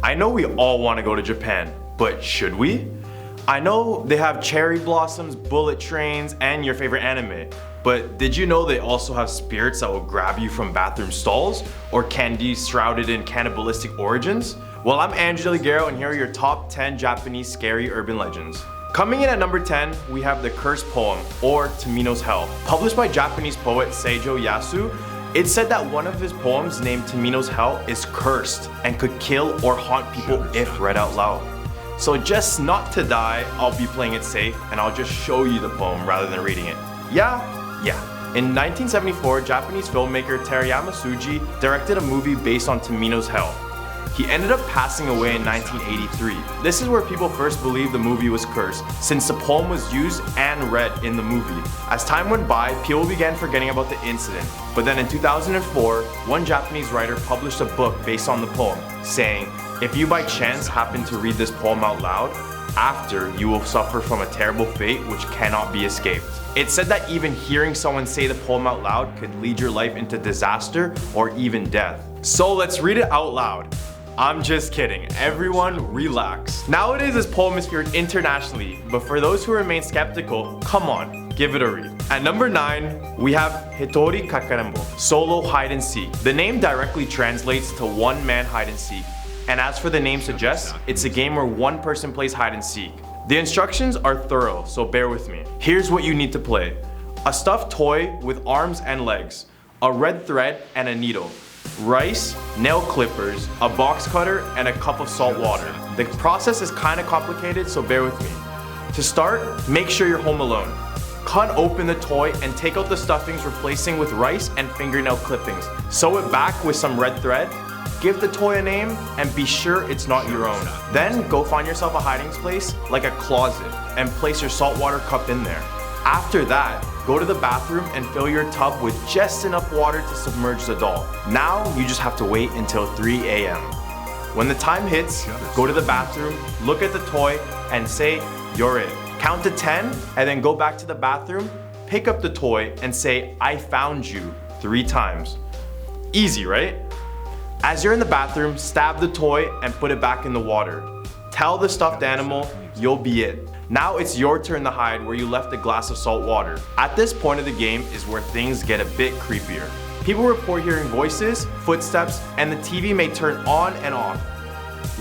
I know we all want to go to Japan, but should we? I know they have cherry blossoms, bullet trains, and your favorite anime, but did you know they also have spirits that will grab you from bathroom stalls, or candies shrouded in cannibalistic origins? Well, I'm Angelo Ligero, and here are your top 10 Japanese scary urban legends. Coming in at number 10, we have the Cursed Poem, or Tamino's Hell. Published by Japanese poet Seijo Yasu, it's said that one of his poems named Tamino's Hell is cursed and could kill or haunt people if read out loud. So just not to die, I'll be playing it safe and I'll just show you the poem rather than reading it. Yeah. In 1974, Japanese filmmaker Terayama Suji directed a movie based on Tamino's Hell. He ended up passing away in 1983. This is where people first believed the movie was cursed, since the poem was used and read in the movie. As time went by, people began forgetting about the incident. But then in 2004, one Japanese writer published a book based on the poem, saying, if you by chance happen to read this poem out loud, after you will suffer from a terrible fate which cannot be escaped. It said that even hearing someone say the poem out loud could lead your life into disaster or even death. So let's read it out loud. I'm just kidding, everyone relax. Nowadays this poem is feared internationally, but for those who remain skeptical, come on, give it a read. At number 9, we have Hitori Kakarembo, solo hide and seek. The name directly translates to one man hide and seek, and as for the name suggests, it's a game where one person plays hide and seek. The instructions are thorough, so bear with me. Here's what you need to play. A stuffed toy with arms and legs, a red thread and a needle, rice, nail clippers, a box cutter, and a cup of salt water. The process is kind of complicated, so bear with me. To start, make sure you're home alone. Cut open the toy and take out the stuffings, replacing with rice and fingernail clippings. Sew it back with some red thread. Give the toy a name and be sure it's not your own. Then go find yourself a hiding place like a closet and place your saltwater cup in there. After that, go to the bathroom and fill your tub with just enough water to submerge the doll. Now you just have to wait until 3 a.m. When the time hits, go to the bathroom, look at the toy, and say, you're it. Count to 10 and then go back to the bathroom, pick up the toy, and say, I found you 3 times. Easy, right? As you're in the bathroom, stab the toy and put it back in the water. Tell the stuffed animal, you'll be it. Now it's your turn to hide where you left a glass of salt water. At this point of the game is where things get a bit creepier. People report hearing voices, footsteps, and the TV may turn on and off.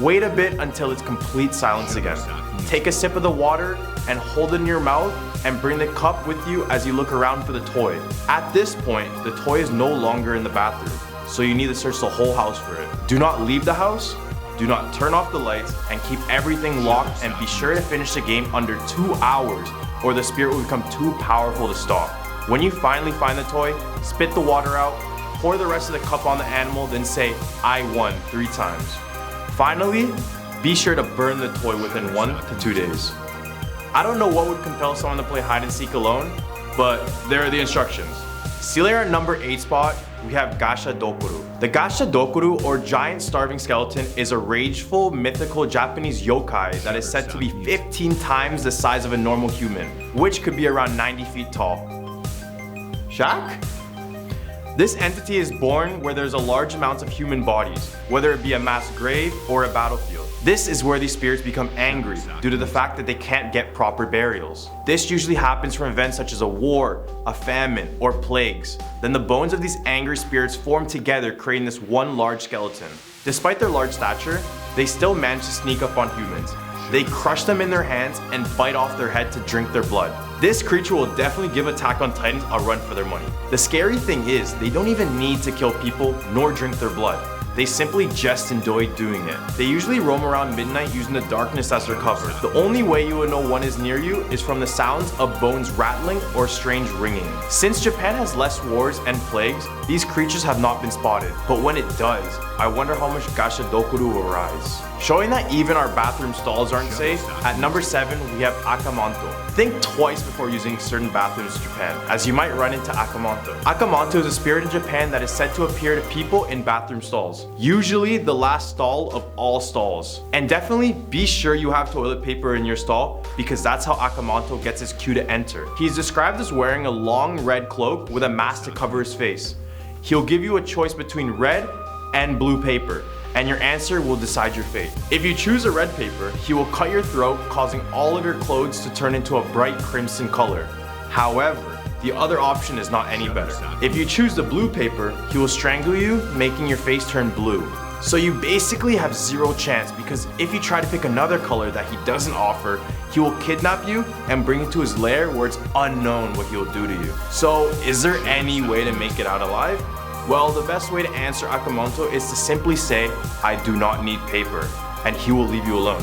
Wait a bit until it's complete silence again. Take a sip of the water and hold it in your mouth and bring the cup with you as you look around for the toy. At this point, the toy is no longer in the bathroom, so you need to search the whole house for it. Do not leave the house. Do not turn off the lights and keep everything locked, and be sure to finish the game under 2 hours or the spirit will become too powerful to stop. When you finally find the toy, spit the water out, pour the rest of the cup on the animal, then say, I won 3 times. Finally, be sure to burn the toy within 1 to 2 days. I don't know what would compel someone to play hide and seek alone, but there are the instructions. Sealing our number 8 spot, we have Gasha Dokuru. The Gasha Dokuru, or giant starving skeleton, is a rageful, mythical Japanese yokai that is said to be 15 times the size of a normal human, which could be around 90 feet tall. Shock? This entity is born where there's a large amount of human bodies, whether it be a mass grave or a battlefield. This is where these spirits become angry due to the fact that they can't get proper burials. This usually happens from events such as a war, a famine, or plagues. Then the bones of these angry spirits form together, creating this one large skeleton. Despite their large stature, they still manage to sneak up on humans. They crush them in their hands and bite off their head to drink their blood. This creature will definitely give Attack on Titans a run for their money. The scary thing is, they don't even need to kill people nor drink their blood. They simply just enjoy doing it. They usually roam around midnight using the darkness as their cover. The only way you would know one is near you is from the sounds of bones rattling or strange ringing. Since Japan has less wars and plagues, these creatures have not been spotted. But when it does, I wonder how much Gasha Dokuru will rise. Showing that even our bathroom stalls aren't safe, at number 7 we have Akmonto. Think twice before using certain bathrooms in Japan, as you might run into Akmonto. Akmonto is a spirit in Japan that is said to appear to people in bathroom stalls, usually the last stall of all stalls. And definitely be sure you have toilet paper in your stall, because that's how Akmonto gets his cue to enter. He's described as wearing a long red cloak with a mask to cover his face. He'll give you a choice between red and blue paper, and your answer will decide your fate. If you choose a red paper, he will cut your throat, causing all of your clothes to turn into a bright crimson color. However, the other option is not any better. If you choose the blue paper, he will strangle you, making your face turn blue. So you basically have zero chance, because if you try to pick another color that he doesn't offer, he will kidnap you and bring you to his lair where it's unknown what he will do to you. So is there any way to make it out alive? Well, the best way to answer Akmonto is to simply say, "I do not need paper," and he will leave you alone.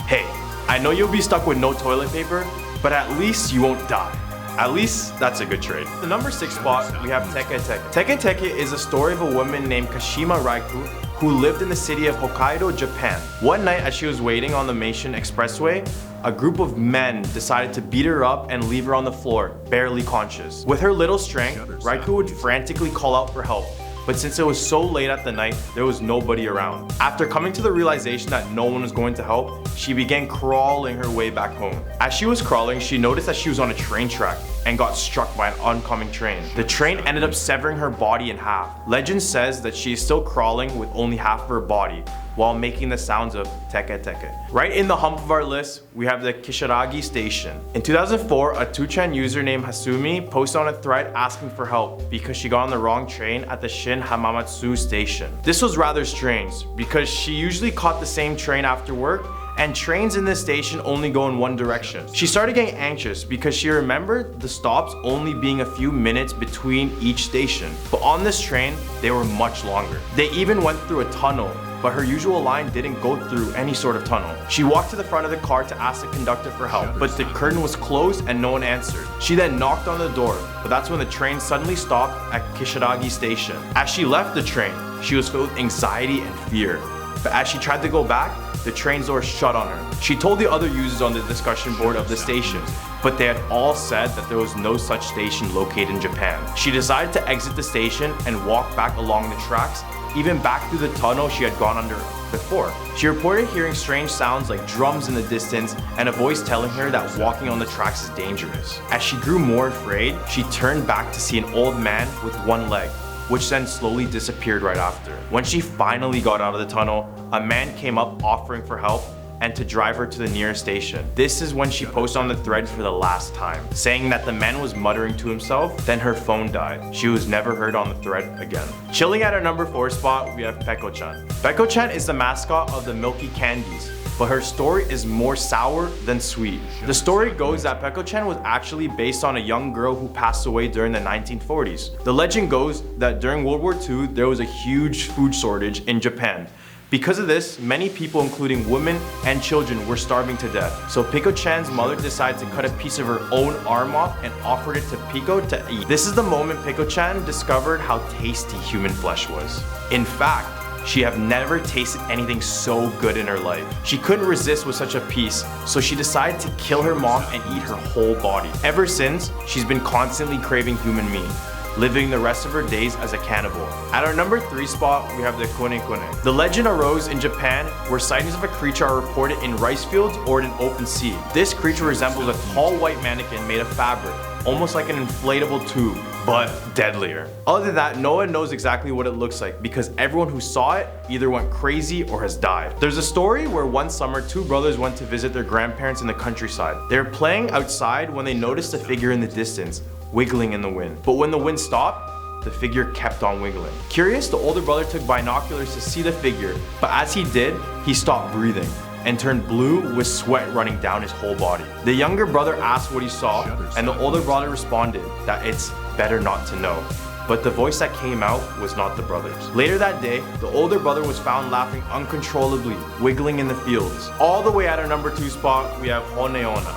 Hey, I know you'll be stuck with no toilet paper, but at least you won't die. At least that's a good trade. The number 6 spot, we have Tekken. Tekken is a story of a woman named Kashima Raiku who lived in the city of Hokkaido, Japan. One night as she was waiting on the Meishin Expressway, a group of men decided to beat her up and leave her on the floor, barely conscious. With her little strength, Raiku would frantically call out for help. But since it was so late at the night, there was nobody around. After coming to the realization that no one was going to help, she began crawling her way back home. As she was crawling, she noticed that she was on a train track and got struck by an oncoming train. The train ended up severing her body in half. Legend says that she is still crawling with only half of her body, while making the sounds of teke teke. Right in the hump of our list, we have the Kishiragi Station. In 2004, a 2chan user named Hasumi posted on a thread asking for help because she got on the wrong train at the Shin Hamamatsu station. This was rather strange because she usually caught the same train after work, and trains in this station only go in one direction. She started getting anxious because she remembered the stops only being a few minutes between each station. But on this train, they were much longer. They even went through a tunnel, but her usual line didn't go through any sort of tunnel. She walked to the front of the car to ask the conductor for help, but the curtain was closed and no one answered. She then knocked on the door, but that's when the train suddenly stopped at Kishiragi Station. As she left the train, she was filled with anxiety and fear. But as she tried to go back, the train door shut on her. She told the other users on the discussion board of the stations, but they had all said that there was no such station located in Japan. She decided to exit the station and walk back along the tracks, even back through the tunnel she had gone under before. She reported hearing strange sounds like drums in the distance and a voice telling her that walking on the tracks is dangerous. As she grew more afraid, she turned back to see an old man with one leg, which then slowly disappeared right after. When she finally got out of the tunnel, a man came up offering for help and to drive her to the nearest station. This is when she posted on the thread for the last time, saying that the man was muttering to himself, then her phone died. She was never heard on the thread again. Chilling at our number 4 spot, we have Peko-chan. Peko-chan is the mascot of the Milky Candies, but her story is more sour than sweet. The story goes that Peko-chan was actually based on a young girl who passed away during the 1940s. The legend goes that during World War II, there was a huge food shortage in Japan. Because of this, many people, including women and children, were starving to death. So Peko-chan's mother decided to cut a piece of her own arm off and offered it to Peko to eat. This is the moment Peko-chan discovered how tasty human flesh was. In fact, she had never tasted anything so good in her life. She couldn't resist with such a piece, so she decided to kill her mom and eat her whole body. Ever since, she's been constantly craving human meat, living the rest of her days as a cannibal. At our number 3 spot, we have the Konig. The legend arose in Japan where sightings of a creature are reported in rice fields or in an open sea. This creature resembles a tall white mannequin made of fabric, almost like an inflatable tube, but deadlier. Other than that, no one knows exactly what it looks like because everyone who saw it either went crazy or has died. There's a story where one summer, 2 brothers went to visit their grandparents in the countryside. They were playing outside when they noticed a figure in the distance, wiggling in the wind. But when the wind stopped, the figure kept on wiggling. Curious, the older brother took binoculars to see the figure, but as he did, he stopped breathing and turned blue with sweat running down his whole body. The younger brother asked what he saw, and the older brother responded that it's better not to know. But the voice that came out was not the brother's. Later that day, the older brother was found laughing uncontrollably, wiggling in the fields. All the way at our number 2 spot, we have Honona.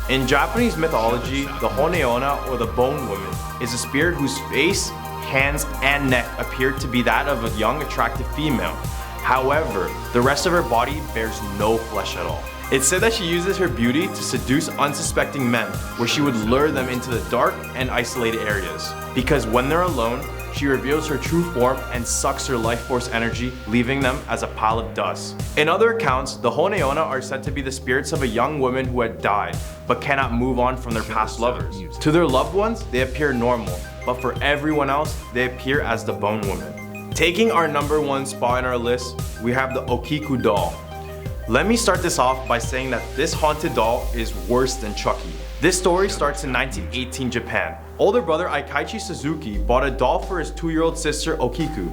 In Japanese mythology, the Honona, or the Bone Woman, is a spirit whose face, hands, and neck appear to be that of a young, attractive female. However, the rest of her body bears no flesh at all. It's said that she uses her beauty to seduce unsuspecting men, where she would lure them into the dark and isolated areas. Because when they're alone, she reveals her true form and sucks her life force energy, leaving them as a pile of dust. In other accounts, the Honona are said to be the spirits of a young woman who had died, but cannot move on from their past lovers. To their loved ones, they appear normal, but for everyone else, they appear as the Bone Woman. Taking our number 1 spot in our list, we have the Okiku Doll. Let me start this off by saying that this haunted doll is worse than Chucky. This story starts in 1918 Japan. Older brother Aikaichi Suzuki bought a doll for his 2-year-old sister Okiku.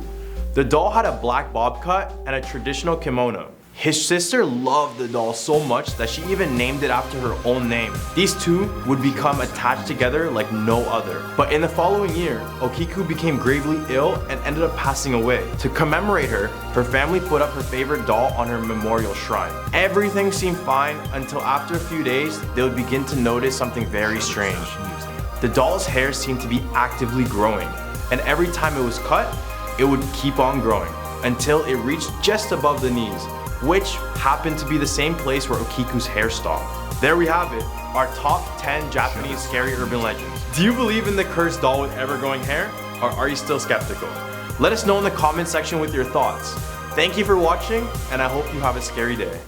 The doll had a black bob cut and a traditional kimono. His sister loved the doll so much that she even named it after her own name. These two would become attached together like no other. But in the following year, Okiku became gravely ill and ended up passing away. To commemorate her, her family put up her favorite doll on her memorial shrine. Everything seemed fine until after a few days, they would begin to notice something very strange. The doll's hair seemed to be actively growing, and every time it was cut, it would keep on growing until it reached just above the knees, which happened to be the same place where Okiku's hair stopped. There we have it, our top 10 Japanese scary urban legends. Do you believe in the cursed doll with ever-growing hair, or are you still skeptical? Let us know in the comment section with your thoughts. Thank you for watching, and I hope you have a scary day.